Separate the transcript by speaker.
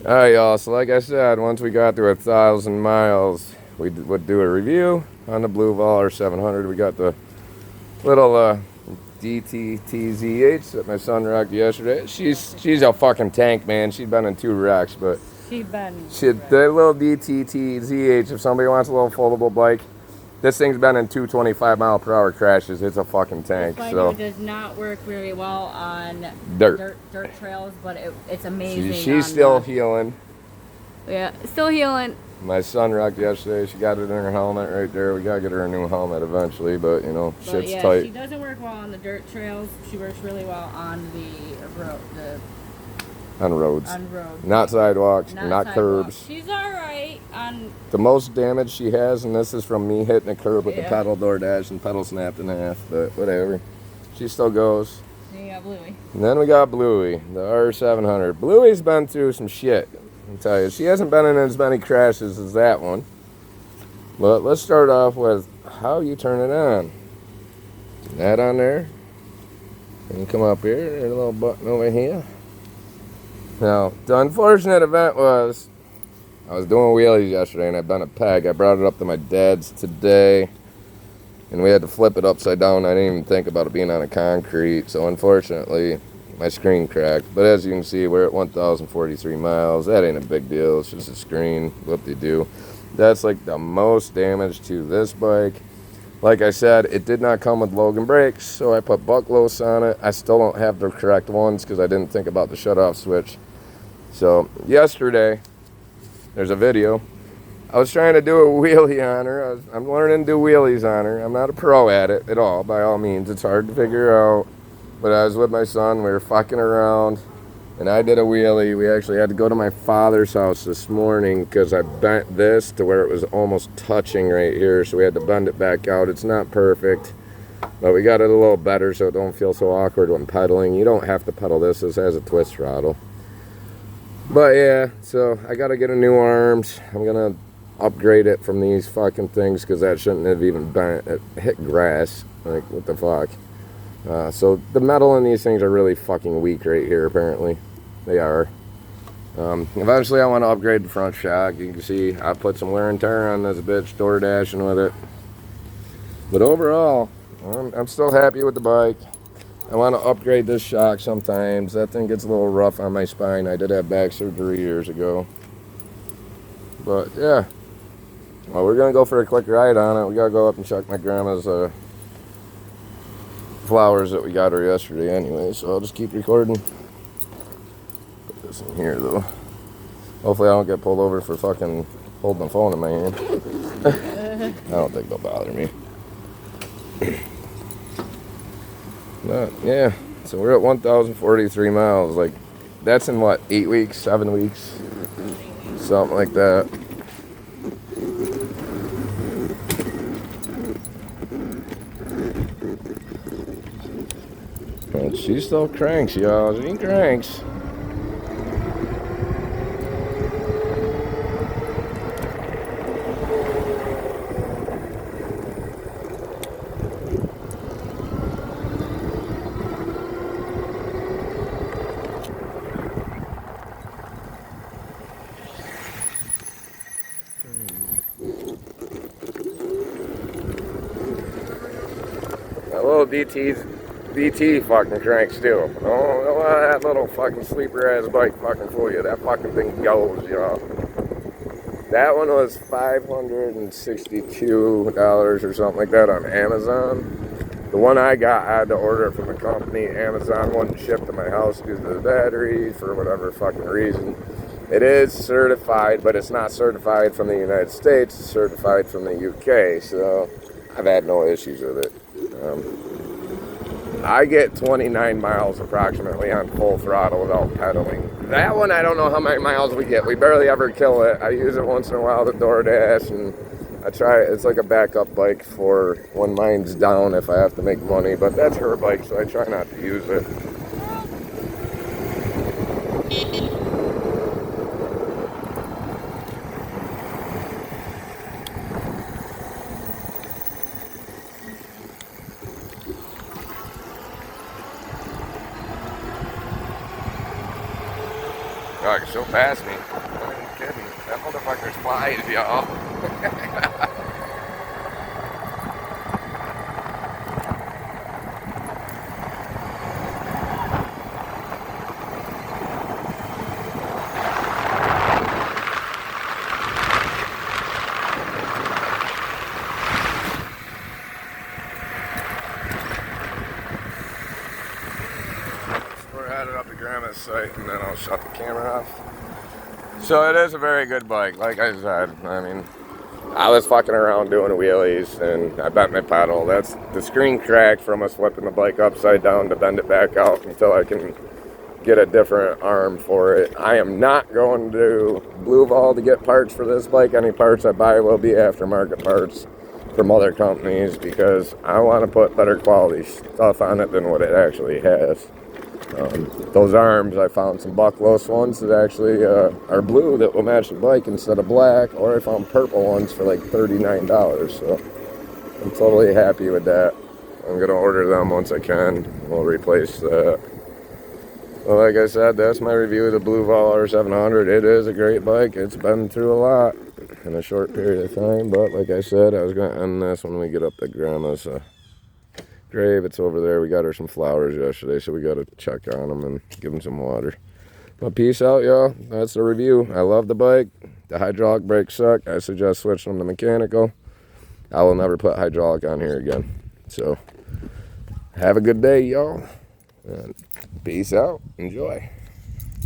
Speaker 1: Alright, y'all. So, like I said, once we got to 1,000 miles, we would do a review on the Bluvall R700. We got the little Dttzh that my son rocked yesterday. She's a fucking tank, man. She's been in 2 wrecks, but the little Dttzh. If somebody wants a little foldable bike, this thing's been in 225-mile-per-hour crashes. It's a fucking tank.
Speaker 2: So it does not work very well on
Speaker 1: dirt
Speaker 2: trails, but it's amazing.
Speaker 1: She's still healing.
Speaker 2: Yeah, still healing.
Speaker 1: My son rocked yesterday. She got it in her helmet right there. We gotta get her a new helmet eventually, but you know, shit's tight.
Speaker 2: She doesn't work well on the dirt trails. She works really well on the road.
Speaker 1: On roads.
Speaker 2: On roads.
Speaker 1: Not sidewalks, not curbs.
Speaker 2: She's alright on...
Speaker 1: The most damage she has, and this is from me hitting a curb with the pedal Dttzh and pedal snapped in half, but whatever. She still goes.
Speaker 2: Then you got Bluey.
Speaker 1: And then we got Bluey, the R700. Bluey's been through some shit, I'll tell you. She hasn't been in as many crashes as that one. But let's start off with how you turn it on. That on there. And you come up here, there's a little button over here. Now, the unfortunate event was, I was doing wheelies yesterday and I bent a peg. I brought it up to my dad's today, and we had to flip it upside down. I didn't even think about it being on a concrete, so unfortunately, my screen cracked. But as you can see, we're at 1,043 miles. That ain't a big deal. It's just a screen. Whoop-de-doo. That's like the most damage to this bike. Like I said, it did not come with Logan brakes, so I put Bucklos on it. I still don't have the correct ones because I didn't think about the shut-off switch. So, yesterday, there's a video. I was trying to do a wheelie on her. I'm learning to do wheelies on her. I'm not a pro at it at all, by all means. It's hard to figure out. But I was with my son. We were fucking around, and I did a wheelie. We actually had to go to my father's house this morning because I bent this to where it was almost touching right here, so we had to bend it back out. It's not perfect, but we got it a little better so it don't feel so awkward when pedaling. You don't have to pedal this. This has a twist throttle. But yeah, so I gotta get a new arms. I'm gonna upgrade it from these fucking things because that shouldn't have even bent. It hit grass. Like, what the fuck? So the metal in these things are really fucking weak right here, apparently. They are. Eventually I want to upgrade the front shock. You can see I put some wear and tear on this bitch, door dashing with it. But overall, I'm still happy with the bike. I want to upgrade this shock sometimes. That thing gets a little rough on my spine. I did have back surgery years ago. But yeah. Well, we're going to go for a quick ride on it. We got to go up and check my grandma's flowers that we got her yesterday anyway. So I'll just keep recording. Put this in here though. Hopefully I don't get pulled over for fucking holding the phone in my hand. I don't think they'll bother me. But yeah, so we're at 1,043 miles. Like, that's in what, 8 weeks, 7 weeks, something like that. And she still cranks, y'all. She cranks. That little DT fucking cranks too. Don't let that little fucking sleeper ass bike fucking fool you. That fucking thing goes, y'all. That one was $562 or something like that on Amazon. The one I got, I had to order it from the company. Amazon wouldn't ship to my house due to the battery for whatever fucking reason. It is certified, but it's not certified from the United States. It's certified from the UK, so I've had no issues with it. I get 29 miles approximately on full throttle without pedaling. That one, I don't know how many miles we get. We barely ever kill it. I use it once in a while to DoorDash, and I try it. It's like a backup bike for when mine's down if I have to make money, but that's her bike, so I try not to use it. God, she'll pass me. I'm not even kidding. That motherfucker's flies, y'all. We're headed up to Grandma's site, and then I'll shut the camera off. So it is a very good bike, like I said. I mean, I was fucking around doing wheelies, and I bent my pedal. That's the screen cracked from us flipping the bike upside down to bend it back out until I can get a different arm for it. I am not going to Bluvall to get parts for this bike. Any parts I buy will be aftermarket parts from other companies because I want to put better quality stuff on it than what it actually has. Those arms, I found some buckless ones that actually are blue that will match the bike instead of black, or I found purple ones for like $39, so I'm totally happy with that. I'm going to order them once I can. We'll replace that. Well, like I said, that's my review of the Bluvall R700. It is a great bike. It's been through a lot in a short period of time, but like I said, I was going to end this when we get up to Grandma's grave. It's over there. We got her some flowers yesterday, so we got to check on them and give them some water. But peace out, y'all. That's the review. I love the bike. The hydraulic brakes suck. I suggest switching them to mechanical. I will never put hydraulic on here again. So have a good day, y'all. And peace out. Enjoy.